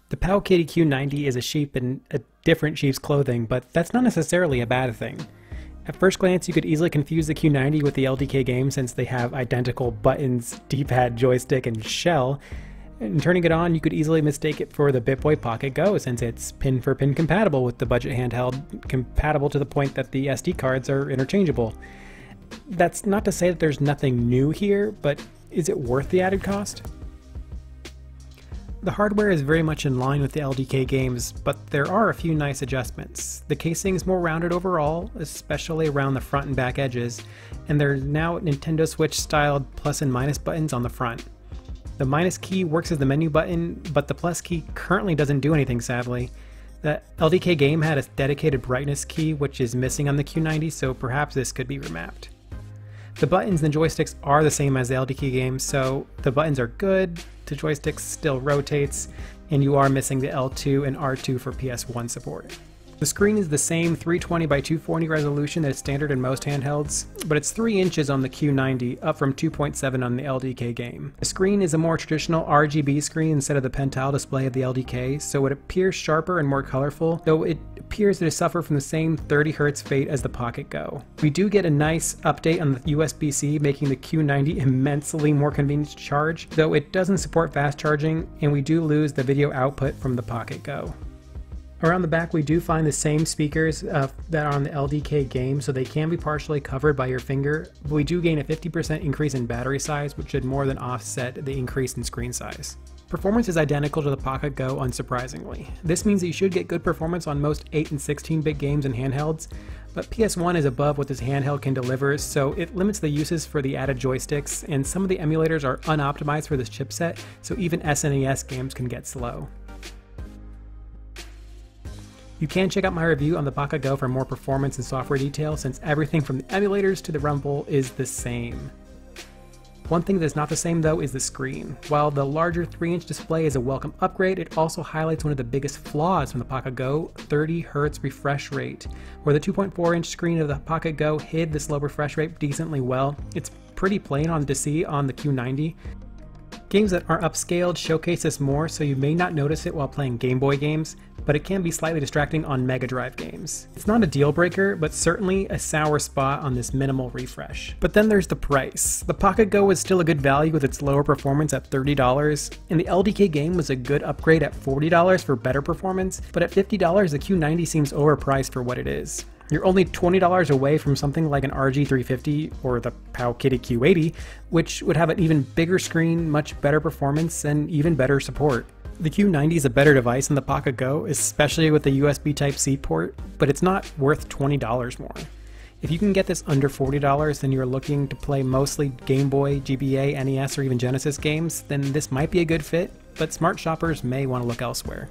The PowKiddy Q90 is a sheep in a different sheep's clothing, but that's not necessarily a bad thing. At first glance, you could easily confuse the Q90 with the LDK Game since they have identical buttons, D-pad, joystick, and shell. And turning it on, you could easily mistake it for the Bittboy PocketGo since it's pin-for-pin compatible with the budget handheld, compatible to the point that the SD cards are interchangeable. That's not to say that there's nothing new here, but is it worth the added cost? The hardware is very much in line with the LDK games, but there are a few nice adjustments. The casing is more rounded overall, especially around the front and back edges, and there's now Nintendo Switch styled plus and minus buttons on the front. The minus key works as the menu button, but the plus key currently doesn't do anything, sadly. The LDK Game had a dedicated brightness key, which is missing on the Q90, so perhaps this could be remapped. The buttons and the joysticks are the same as the LDK Game, so the buttons are good, the joystick still rotates, and you are missing the L2 and R2 for PS1 support. The screen is the same 320 by 240 resolution that is standard in most handhelds, but it's 3 inches on the Q90, up from 2.7 on the LDK Game. The screen is a more traditional RGB screen instead of the pentile display of the LDK, so it appears sharper and more colorful, though it appears to suffer from the same 30 Hz fate as the PocketGo. We do get a nice update on the USB-C, making the Q90 immensely more convenient to charge, though it doesn't support fast charging, and we do lose the video output from the PocketGo. Around the back we do find the same speakers that are on the LDK Game, so they can be partially covered by your finger, but we do gain a 50% increase in battery size, which should more than offset the increase in screen size. Performance is identical to the PocketGo, unsurprisingly. This means that you should get good performance on most 8 and 16-bit games and handhelds, but PS1 is above what this handheld can deliver, so it limits the uses for the added joysticks, and some of the emulators are unoptimized for this chipset, so even SNES games can get slow. You can check out my review on the PocketGo for more performance and software details, since everything from the emulators to the rumble is the same. One thing that's not the same though is the screen. While the larger 3-inch display is a welcome upgrade, it also highlights one of the biggest flaws from the PocketGo, 30 Hz refresh rate. Where the 2.4-inch screen of the PocketGo hid this low refresh rate decently well, it's pretty plain to see on the Q90. Games that are upscaled showcase this more, so you may not notice it while playing Game Boy games, but it can be slightly distracting on Mega Drive games. It's not a deal breaker, but certainly a sour spot on this minimal refresh. But then there's the price. The PocketGo was still a good value with its lower performance at $30, and the LDK Game was a good upgrade at $40 for better performance, but at $50 the Q90 seems overpriced for what it is. You're only $20 away from something like an RG350 or the PowKiddy Q80, which would have an even bigger screen, much better performance, and even better support. The Q90 is a better device than the PocketGo, especially with the USB Type-C port, but it's not worth $20 more. If you can get this under $40, then you're looking to play mostly Game Boy, GBA, NES, or even Genesis games, then this might be a good fit, but smart shoppers may want to look elsewhere.